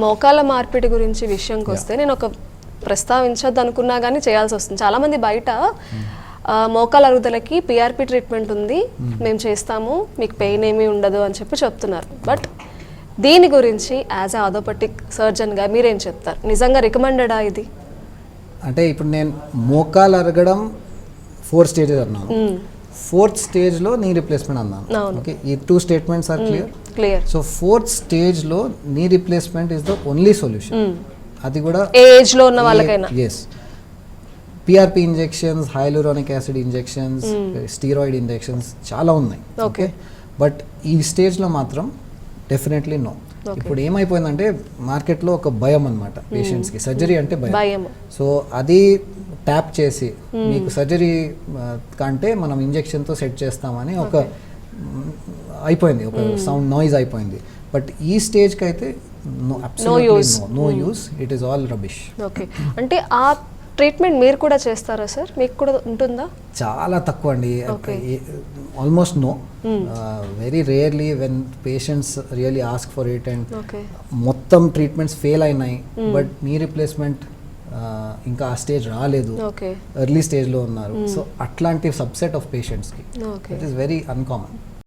మోకాల మార్పిడి గురించి విషయంకి వస్తే నేను ఒక ప్రస్తావించద్దు అనుకున్నా కానీ చేయాల్సి వస్తుంది. చాలామంది బయట మోకాల అరుగుదలకి పిఆర్పి ట్రీట్మెంట్ ఉంది, మేము చేస్తాము, మీకు పెయిన్ ఏమీ ఉండదు అని చెప్పి చెప్తున్నారు. బట్ దీని గురించి యాజ్ ఎ ఆర్థోపెడిక్ సర్జన్గా మీరేం చెప్తారు? నిజంగా రికమెండెడా ఇది? అంటే ఇప్పుడు నేను మోకాలు అరగడం 4 స్టేజెస్ అన్నాను, 4th స్టేజ్లో నీ రీప్లేస్మెంట్ అన్నాను. ఓకే, ఈ 2 statements are clear. So 4th స్టేజ్లో knee replacement is the only solution. అది కూడా ఏజ్లో ఉన్న వాళ్ళకైనా. Yes, PRP injections, hyaluronic acid injections, steroid injections చాలా ఉన్నాయి. ఓకే, బట్ ఈ స్టేజ్లో మాత్రం డెఫినెట్లీ నో. ఇప్పుడు ఏమైపోయిందంటే మార్కెట్లో ఒక భయం అనమాట పేషెంట్స్కి, సర్జరీ అంటే భయం. సో అది ట్యాప్ చేసి మీకు సర్జరీ కంటే మనం ఇంజెక్షన్తో సెట్ చేస్తామని ఒక అయిపోయింది, ఒక సౌండ్ నాయిస్ అయిపోయింది. బట్ ఈ స్టేజ్కి అయితే no use, it is all rubbish. Okay, అంటే ఆ ట్రీట్మెంట్ మీరు కూడా చేస్తారా సార్? మీకు కూడా ఉంటుందా? చాలా తక్కువ అండి, almost no. Very rarely when patients really ask for it and మొత్తం ట్రీట్మెంట్స్ ఫెయిల్ అయినాయి, బట్ నీ రీప్లేస్మెంట్ ఇంకా ఆ స్టేజ్ రాలేదు, ఎర్లీ స్టేజ్లో ఉన్నారు. సో అట్లాంటి సబ్సెట్ ఆఫ్ పేషెంట్స్కి ఇట్ ఈస్ వెరీ అన్కామన్.